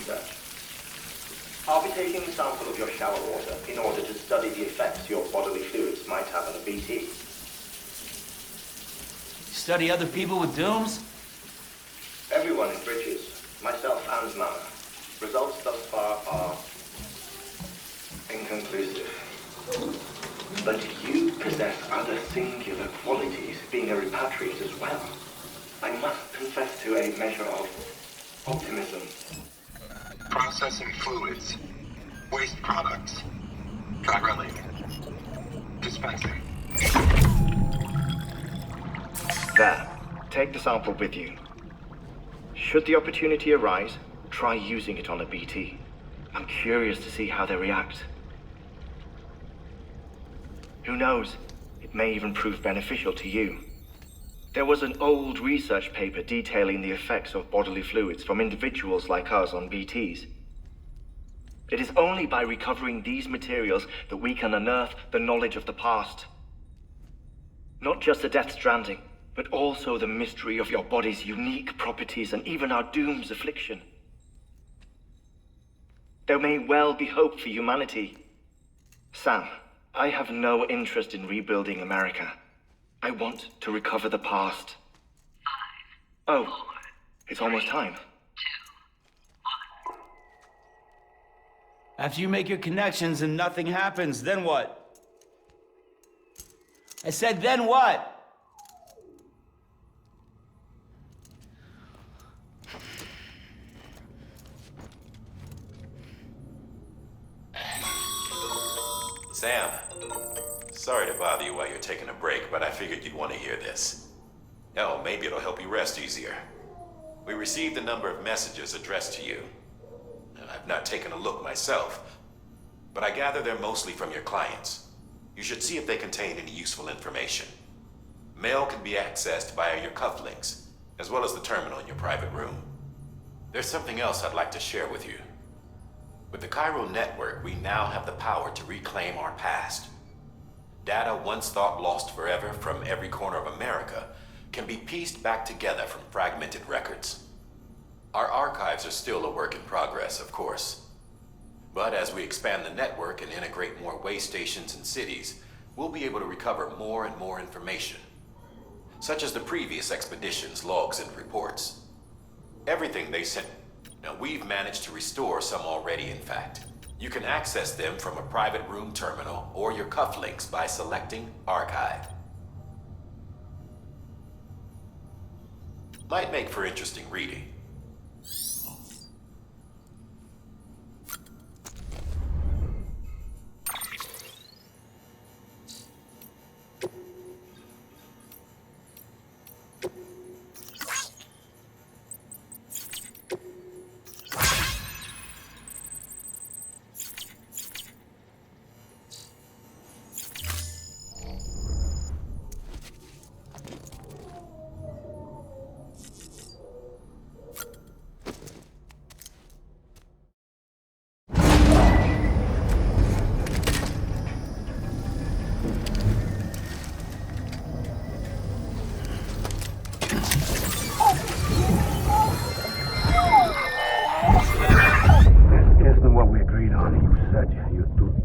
research. I'll be taking a sample of your shower water in order to study the effects your bodily fluids might have on a BT. Study other people with dooms? Everyone in Bridges, myself and Mama. Results thus far are inconclusive. But you possess other singular qualities, being a repatriate as well. I must confess to a measure of optimism. Processing fluids. Waste products. Chiralling. Dispensing. There. Take the sample with you. Should the opportunity arise, try using it on a BT. I'm curious to see how they react. Who knows? It may even prove beneficial to you. There was an old research paper detailing the effects of bodily fluids from individuals like us on BTs. It is only by recovering these materials that we can unearth the knowledge of the past. Not just the Death Stranding, but also the mystery of your body's unique properties and even our doom's affliction. There may well be hope for humanity. Sam, I have no interest in rebuilding America. I want to recover the past. 5, oh, 4, it's almost time. 2, 1. After you make your connections and nothing happens, then what? I said, then what? Sam, sorry to bother you while you're taking a break, but I figured you'd want to hear this. Oh, maybe it'll help you rest easier. We received a number of messages addressed to you. I've not taken a look myself, but I gather they're mostly from your clients. You should see if they contain any useful information. Mail can be accessed via your cufflinks, as well as the terminal in your private room. There's something else I'd like to share with you. With the Chiral network, we now have the power to reclaim our past. Data once thought lost forever from every corner of America can be pieced back together from fragmented records. Our archives are still a work in progress, of course. But as we expand the network and integrate more way stations and cities, we'll be able to recover more and more information, such as the previous expeditions' logs and reports. Everything they sent. Now, we've managed to restore some already, in fact. You can access them from a private room terminal or your cufflinks by selecting Archive. Might make for interesting reading.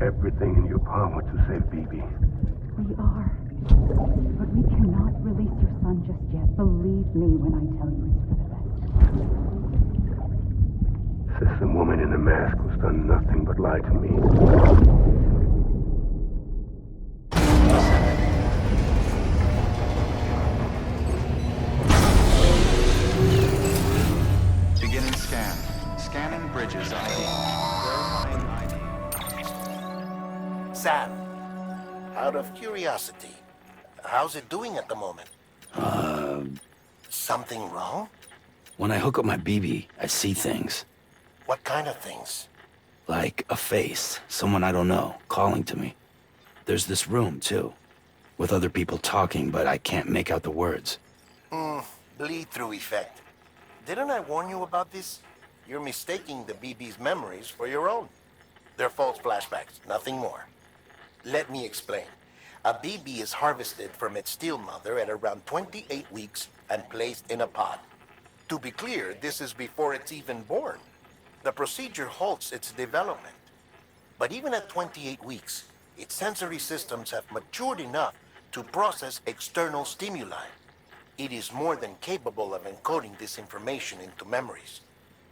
Everything in your power to save BB. We are. But we cannot release your son just yet. Believe me when I tell you it's for the best. Says some woman in a mask who's done nothing but lie to me. Beginning scan. Scanning Bridges ID. Verifying ID. Sam, out of curiosity, how's it doing at the moment? Something wrong? When I hook up my BB, I see things. What kind of things? Like a face, someone I don't know, calling to me. There's this room, too, with other people talking, but I can't make out the words. Bleed-through effect. Didn't I warn you about this? You're mistaking the BB's memories for your own. They're false flashbacks, nothing more. Let me explain. A BB is harvested from its steel mother at around 28 weeks and placed in a pod. To be clear, this is before it's even born. The procedure halts its development. But even at 28 weeks, its sensory systems have matured enough to process external stimuli. It is more than capable of encoding this information into memories,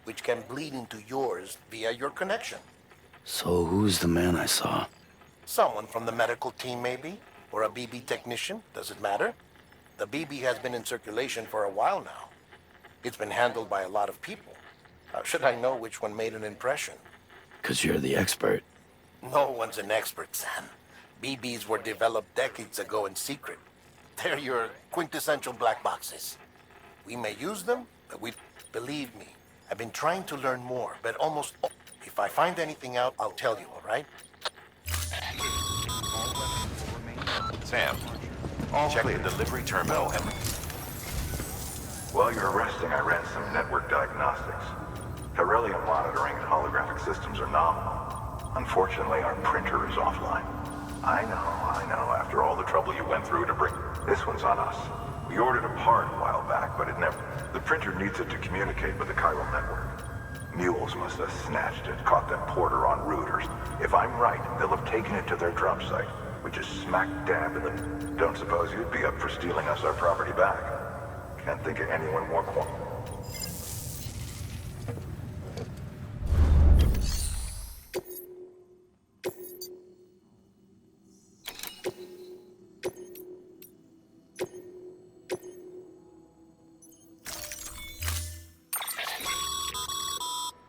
which can bleed into yours via your connection. So who's the man I saw? Someone from the medical team, maybe? Or a BB technician? Does it matter? The BB has been in circulation for a while now. It's been handled by a lot of people. How should I know which one made an impression? 'Cause you're the expert. No one's an expert, Sam. BBs were developed decades ago in secret. They're your quintessential black boxes. We may use them, but believe me, I've been trying to learn more, but almost... If I find anything out, I'll tell you, all right? Sam, check the delivery terminal. While you're resting, I ran some network diagnostics. Beryllium monitoring and holographic systems are nominal. Unfortunately, our printer is offline. I know, after all the trouble you went through to bring... This one's on us. We ordered a part a while back, but it never... The printer needs it to communicate with the Chiral network. Mules must have snatched it, caught that porter en route, or... If I'm right, they'll have taken it to their drop site, which is smack dab in the... Don't suppose you'd be up for stealing us our property back. Can't think of anyone more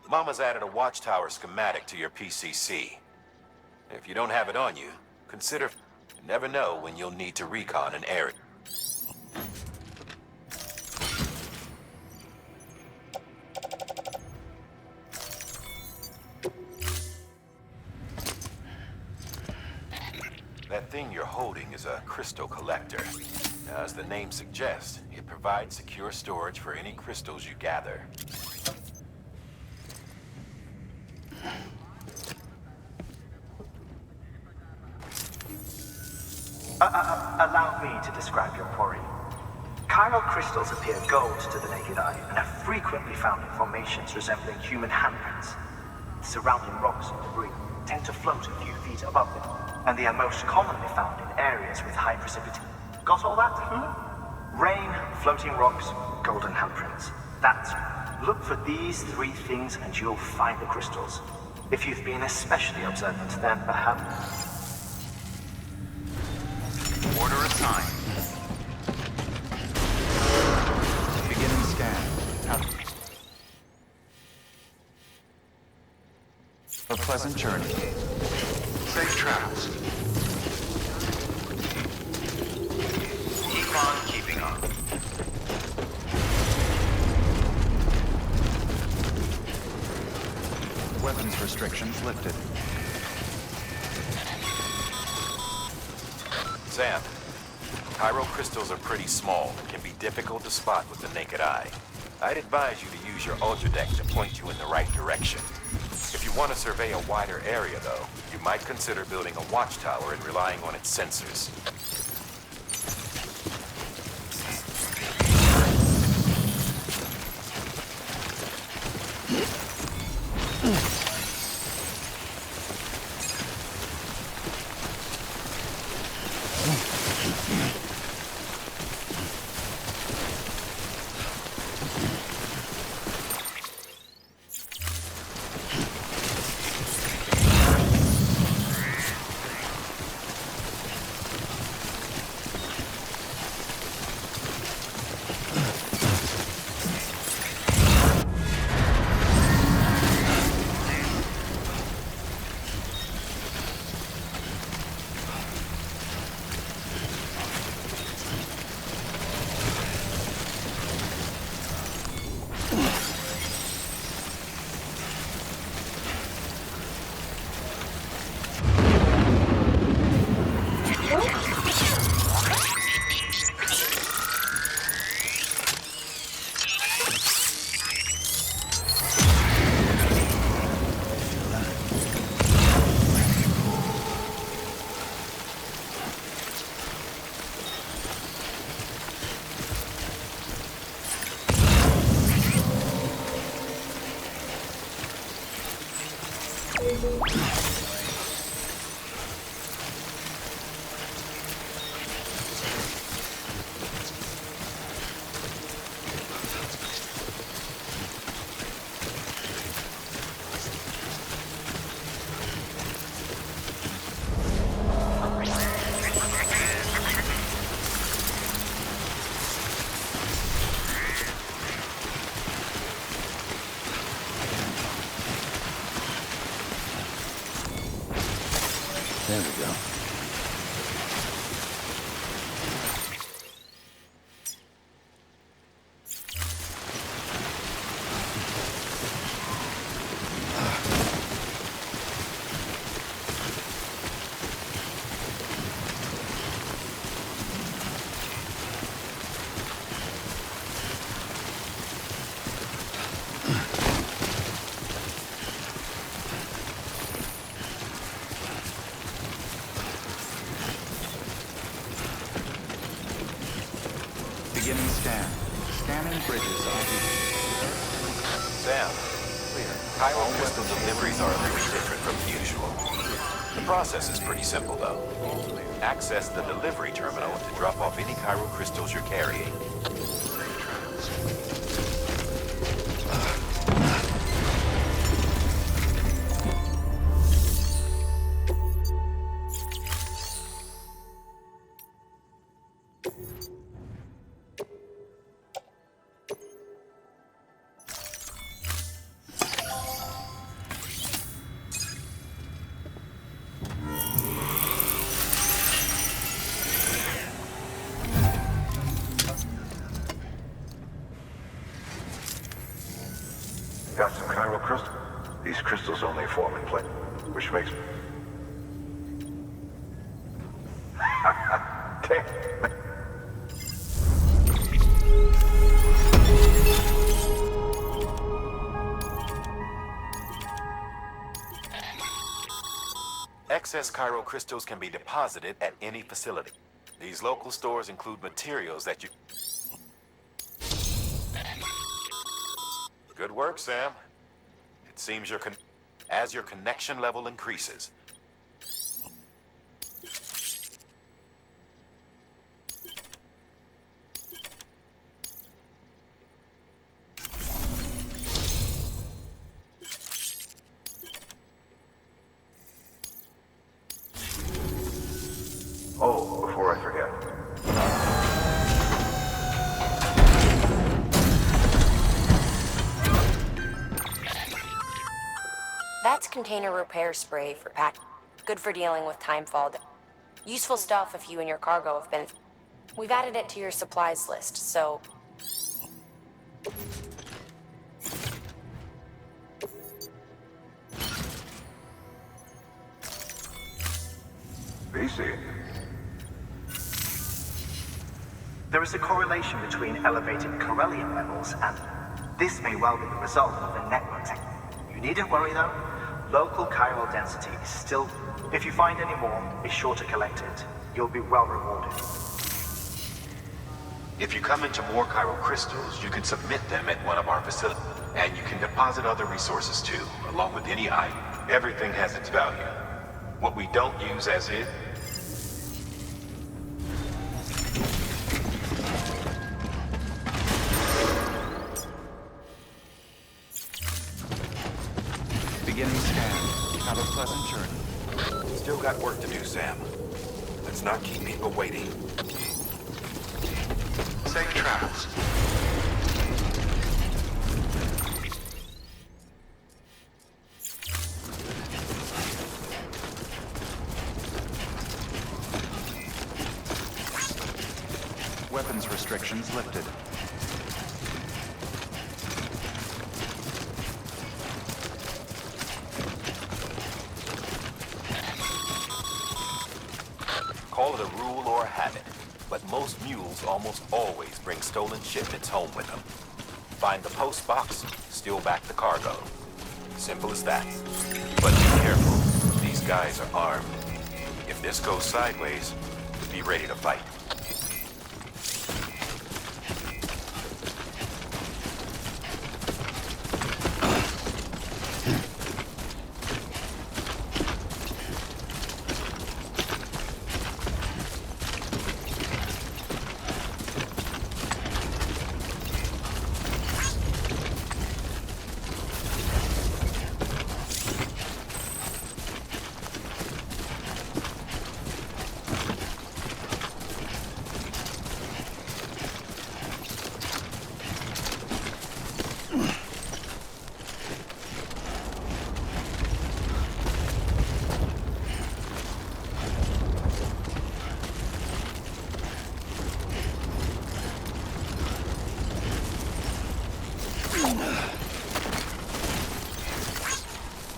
Mama's added a watchtower schematic to your PCC. If you don't have it on you, consider... You never know when you'll need to recon an area. That thing you're holding is a crystal collector. Now, as the name suggests, it provides secure storage for any crystals you gather. Allow me to describe your quarry. Chiral crystals appear gold to the naked eye and are frequently found in formations resembling human handprints. Surrounding rocks and debris tend to float a few feet above them, and they are most commonly found in areas with high precipitation. Got all that? Rain, floating rocks, golden handprints. That's it. Look for these three things and you'll find the crystals. If you've been especially observant, then perhaps... Order assigned. Beginning scan. A pleasant journey. Safe travels. Keep on keeping on. Weapons restrictions lifted. Sam, Chiral crystals are pretty small and can be difficult to spot with the naked eye. I'd advise you to use your ultradeck to point you in the right direction. If you want to survey a wider area, though, you might consider building a watchtower and relying on its sensors. There we go. Beginning scan. Scanning bridges ID. Sam, Chiral crystal deliveries are a little different from usual. The process is pretty simple, though. Access the delivery terminal to drop off any chiral crystals you're carrying. Got some chiral crystal. These crystals only form in plate, which makes... Damn. Excess chiral crystals can be deposited at any facility. These local stores include materials that you... Good work, Sam. It seems as your connection level increases. Oh, before I forget. That's container repair spray for pack. Good for dealing with timefall. Useful stuff if you and your cargo have been... We've added it to your supplies list, so... BC. There is a correlation between elevated Corellium levels, and this may well be the result of a network. You needn't worry though. Local chiral density is still... If you find any more, be sure to collect it. You'll be well rewarded. If you come into more chiral crystals, you can submit them at one of our facilities. And you can deposit other resources too, along with any item. Everything has its value. What we don't use as is... Beginning scan. Have a pleasant journey. Still got work to do, Sam. Let's not keep people waiting. Safe travels. Weapons restrictions lifted. Call it a rule or a habit, but most mules almost always bring stolen shipments home with them. Find the post box, steal back the cargo. Simple as that. But be careful, these guys are armed. If this goes sideways, be ready to fight.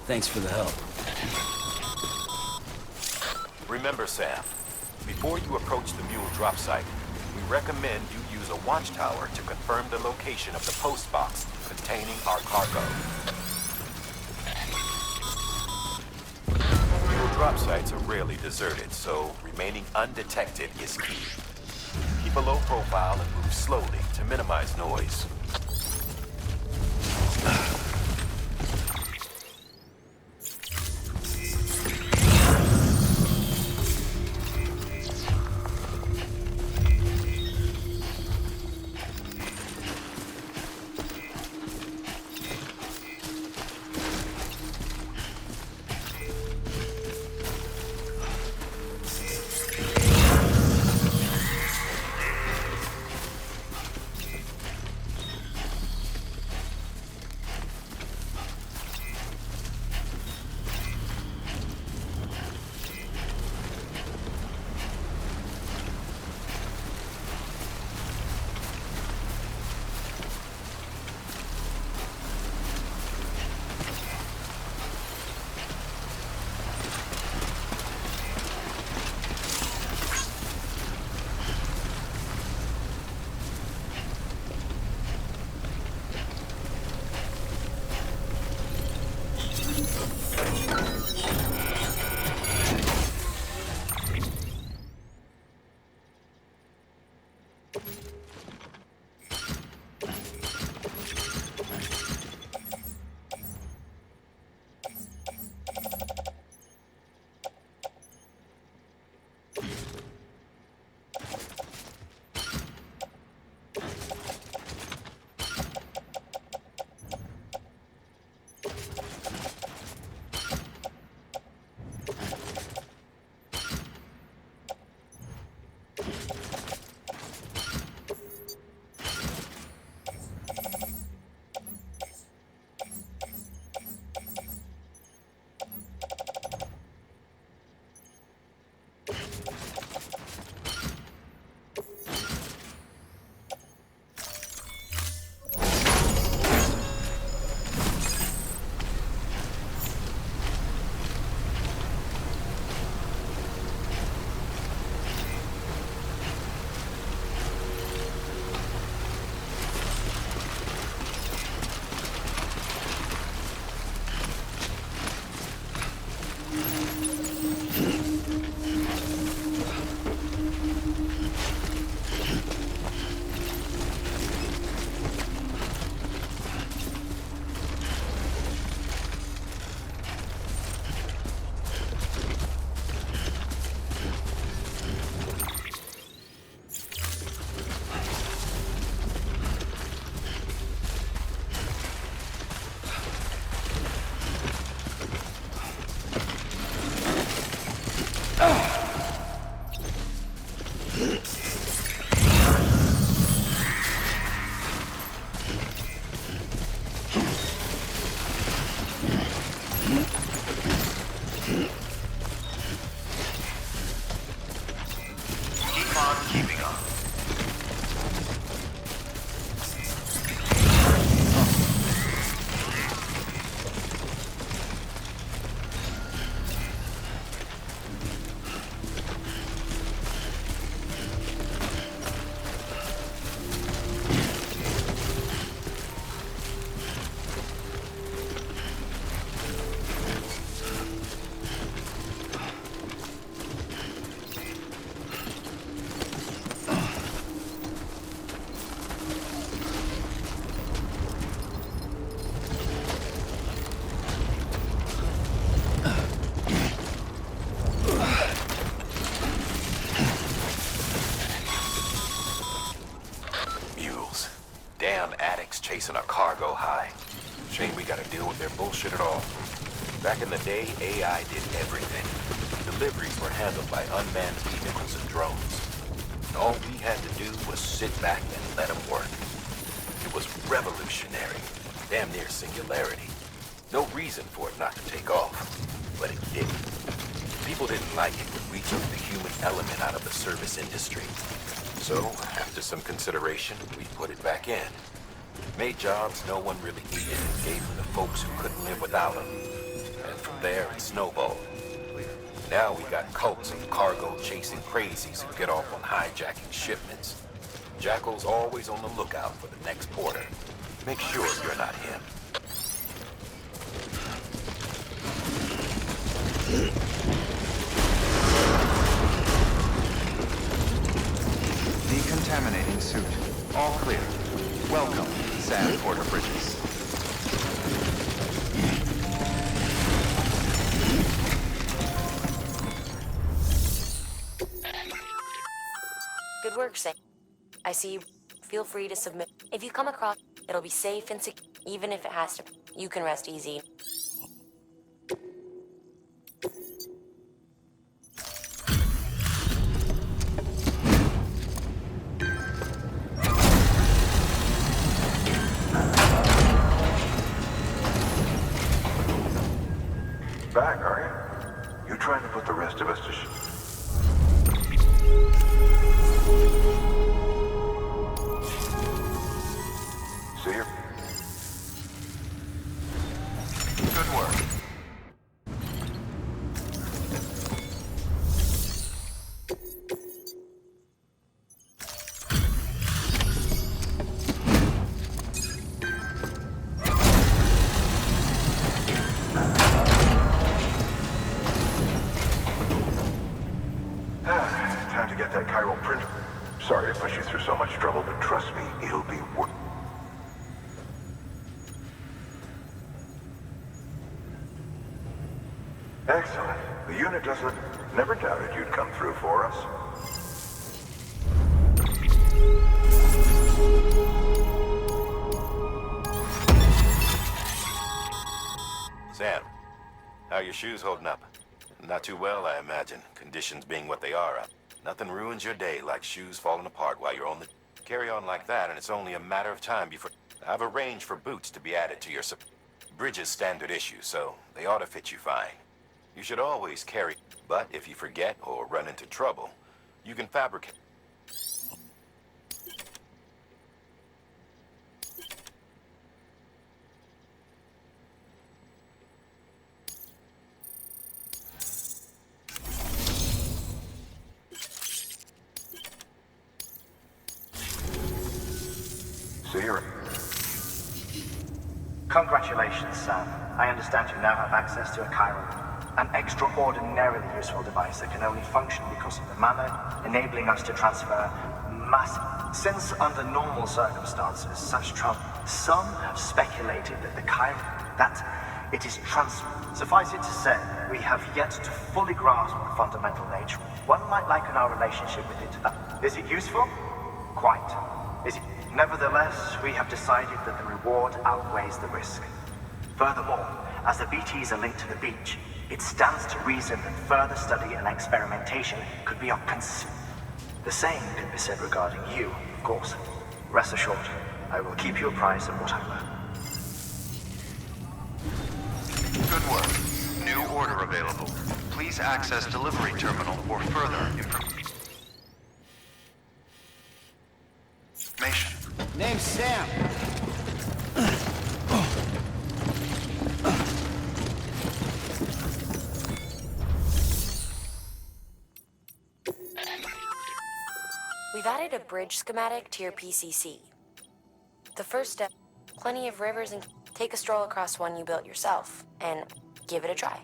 Thanks for the help. Remember, Sam, before you approach the Mule drop site, we recommend you use a watchtower to confirm the location of the post box containing our cargo. Mule drop sites are rarely deserted, so remaining undetected is key. Keep a low profile and move slowly to minimize noise. Chasing a cargo high. Shame we gotta deal with their bullshit at all. Back in the day, AI did everything. Deliveries were handled by unmanned vehicles and drones. All we had to do was sit back and let them work. It was revolutionary, damn near singularity. No reason for it not to take off, but it didn't. People didn't like it when we took the human element out of the service industry. So, after some consideration, we put it back in. Made jobs no one really needed and gave them to folks who couldn't live without them. from there, it snowballed. Now we got cults and cargo chasing crazies who get off on hijacking shipments. Jackal's always on the lookout for the next porter. Make sure you're not him. Decontaminating suit. All clear. Welcome, Sam Porter-Bridges. Good work, Sam. I see you. Feel free to submit. If you come across, it'll be safe and secure. Even if it has to, you can rest easy. Back, are you? You trying to put the rest of us to See you. Good work. Time to get that chiral printer. Sorry to push you through so much trouble, but trust me, it'll be worth. Excellent. The unit doesn't. Never doubted you'd come through for us. Sam, how are your shoes holding up? Not too well, I imagine. Conditions being what they are. Nothing ruins your day like shoes falling apart while you're on the... Carry on like that, and it's only a matter of time before... I've arranged for boots to be added to your... Bridges standard issue, so they ought to fit you fine. You should always carry... But if you forget or run into trouble, you can fabricate... See you. Congratulations, Sam. I understand you now have access to a Chiral, an extraordinarily useful device that can only function because of the manner enabling us to transfer massive. Since under normal circumstances, some have speculated that the Chiral, that it is Suffice it to say, we have yet to fully grasp the fundamental nature. One might liken our relationship with it. Is it useful? Quite. Is it? Nevertheless, we have decided that the reward outweighs the risk. Furthermore, as the BTs are linked to the beach, it stands to reason that further study and experimentation could be of concern. The same could be said regarding you, of course. Rest assured, I will keep you apprised of what I learn. Good work. New order available. Please access delivery terminal for further information. Name's Sam. We've added a bridge schematic to your PCC. The first step, plenty of rivers, and take a stroll across one you built yourself, and give it a try.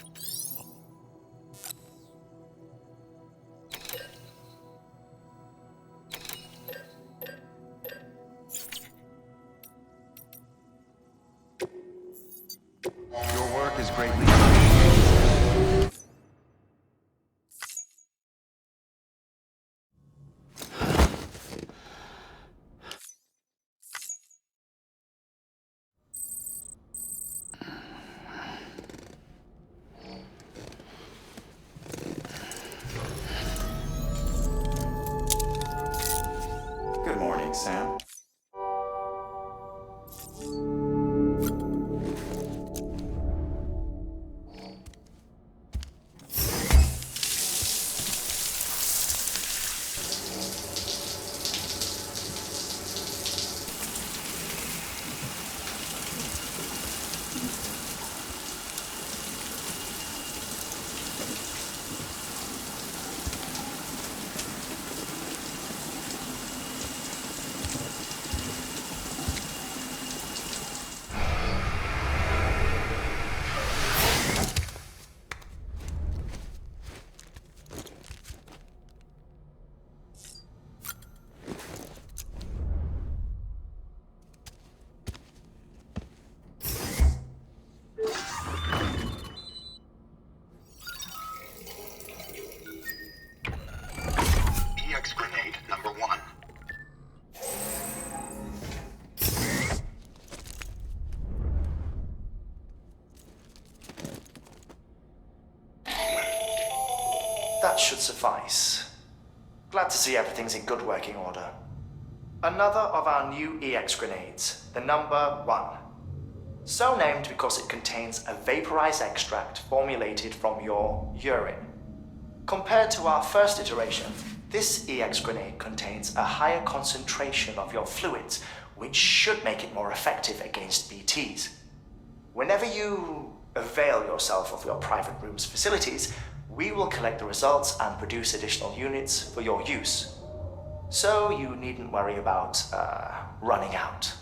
Your work is greatly appreciated. Good morning, Sam. That should suffice. Glad to see everything's in good working order. Another of our new EX grenades, the number 1. So named because it contains a vaporized extract formulated from your urine. Compared to our first iteration, this EX grenade contains a higher concentration of your fluids, which should make it more effective against BTs. Whenever you avail yourself of your private room's facilities, we will collect the results and produce additional units for your use. So you needn't worry about, running out.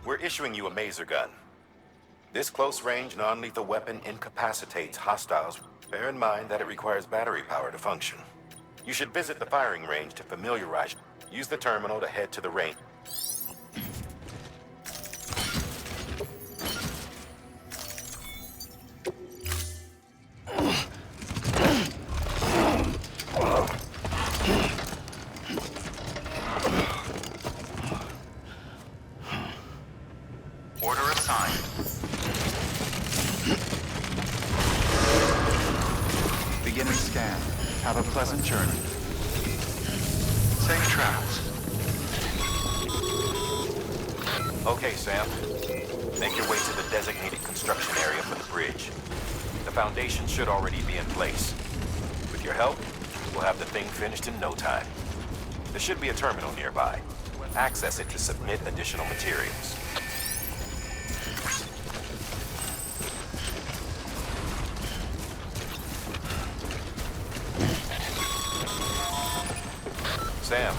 We're issuing you a maser gun. This close-range, non-lethal weapon incapacitates hostiles. Bear in mind that it requires battery power to function. You should visit the firing range to familiarize. Use the terminal to head to the range. Order assigned. Beginning scan. Have a pleasant journey. Safe travels. Okay, Sam. Make your way to the designated construction area for the bridge. The foundation should already be in place. With your help, we'll have the thing finished in no time. There should be a terminal nearby. Access it to submit additional materials. Sam,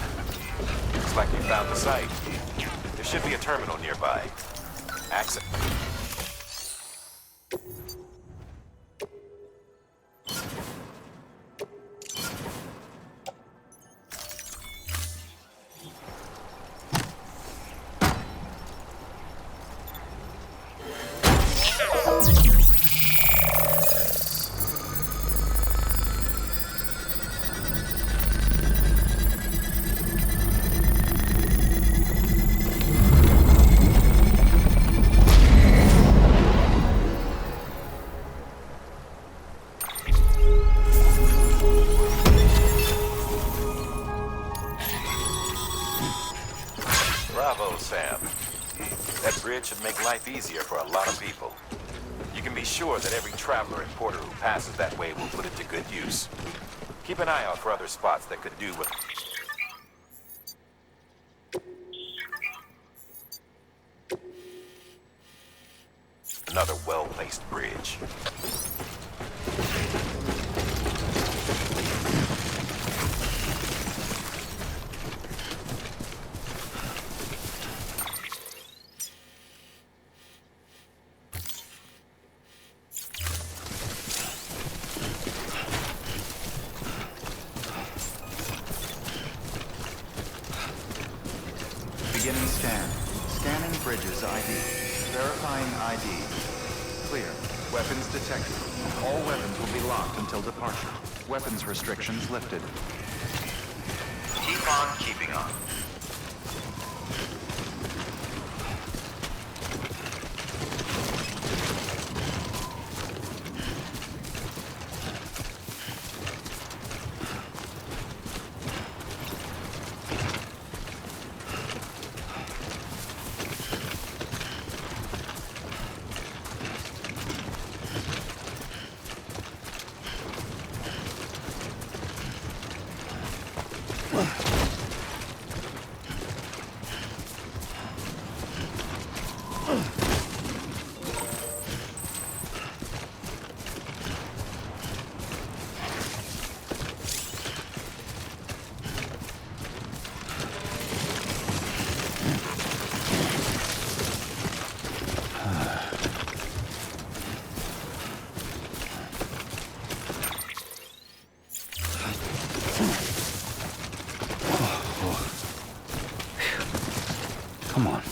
looks like you found the site. There should be a terminal nearby. Access. Bravo, Sam. That bridge should make life easier for a lot of people. You can be sure that every traveler and porter who passes that way will put it to good use. Keep an eye out for other spots that could do with... Another well-placed bridge. Beginning scan. Scanning bridges ID. Verifying ID. Clear. Weapons detected. All weapons will be locked until departure. Weapons restrictions lifted. Keep on keeping on. Come on.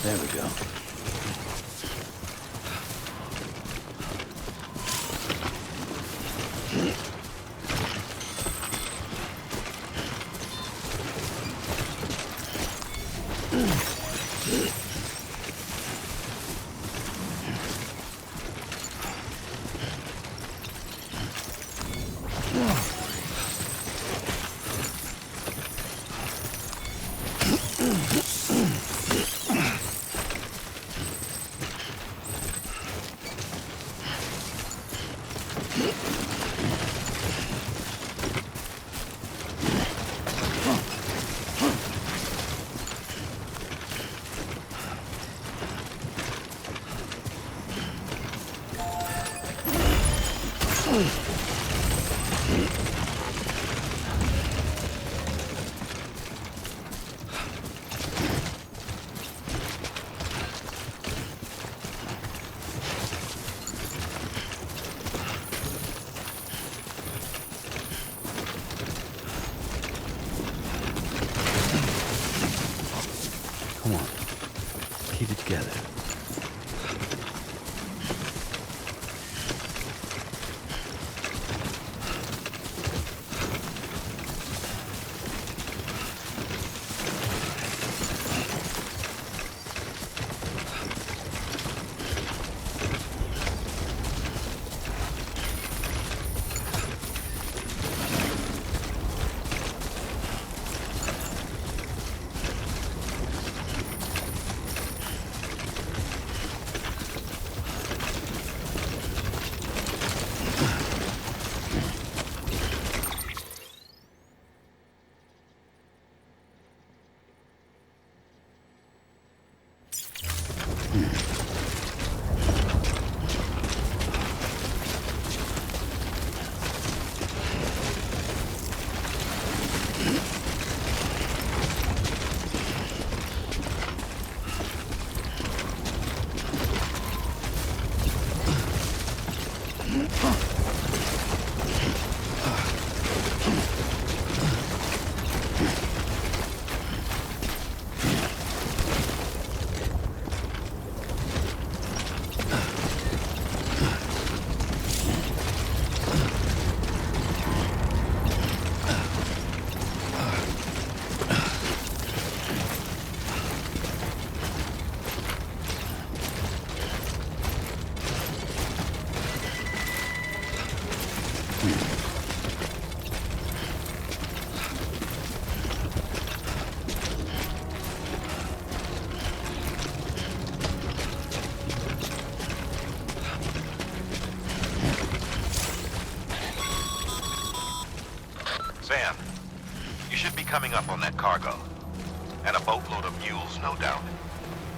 There we go. Come on. Keep it together. Sam, you should be coming up on that cargo. And a boatload of mules, no doubt.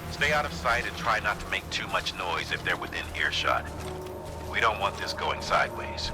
Stay out of sight and try not to make too much noise if they're within earshot. We don't want this going sideways.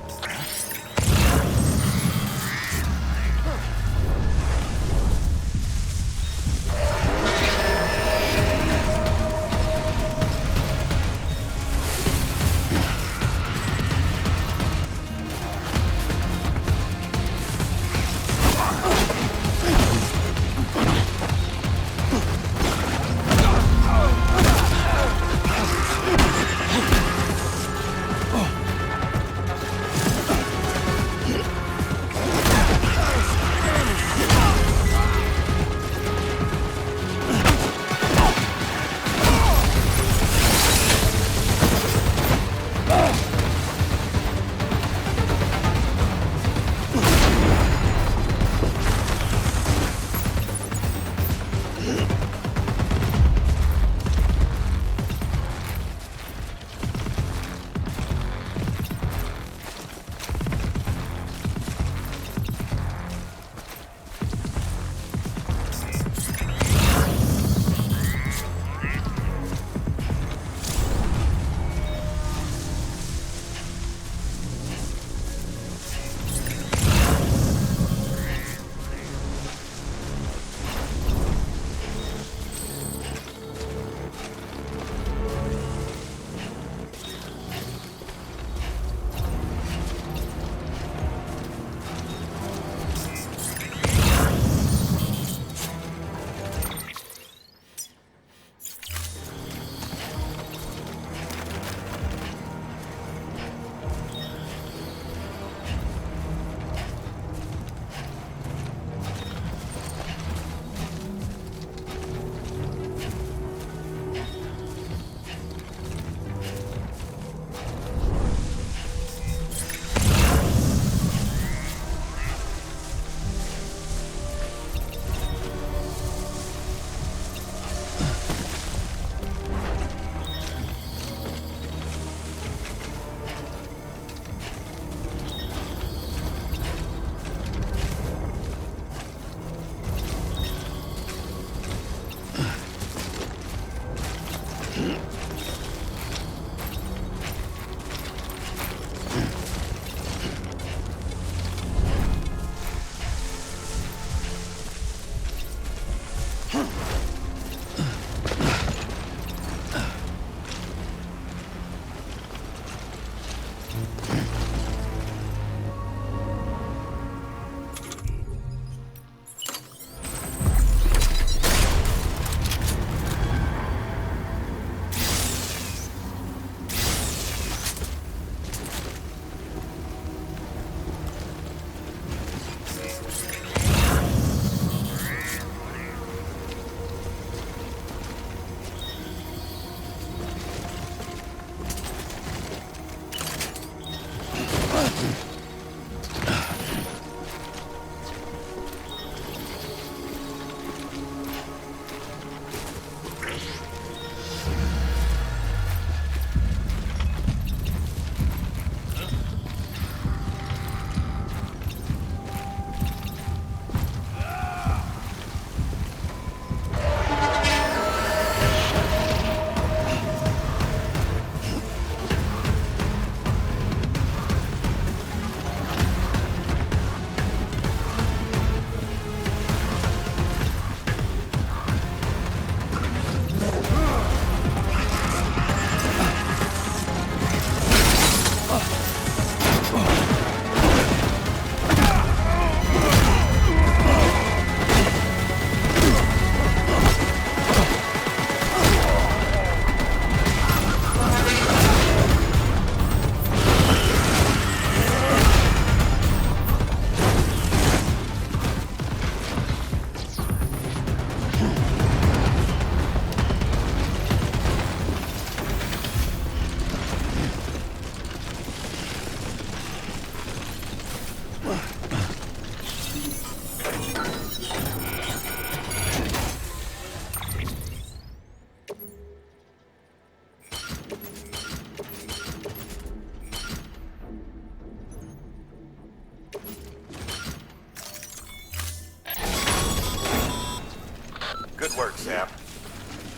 Good work, Sam.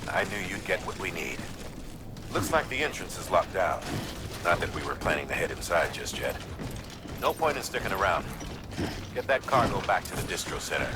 I knew you'd get what we need. Looks like the entrance is locked down. Not that we were planning to head inside just yet. No point in sticking around. Get that cargo back to the distro center.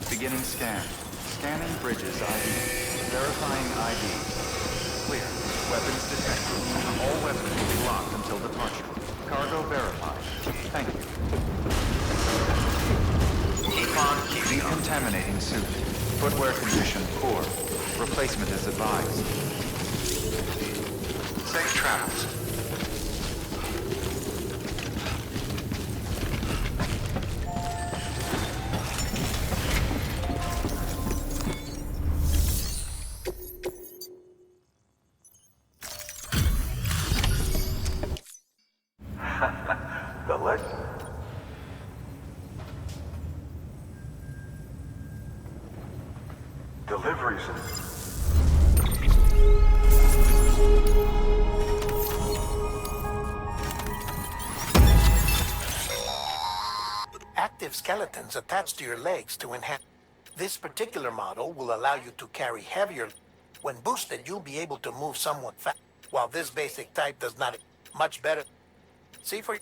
Beginning scan. Scanning bridges ID. Verifying ID. Clear. Weapons detected. All weapons will be locked until departure. Cargo verified. Thank you. Keep on keeping on. Decontaminating suit. Footwear condition poor. Replacement is advised. Safe travels. The leg. Deliveries and... Active skeletons attached to your legs to enhance. This particular model will allow you to carry heavier. When boosted, you'll be able to move somewhat fast. While this basic type does not, much better. See for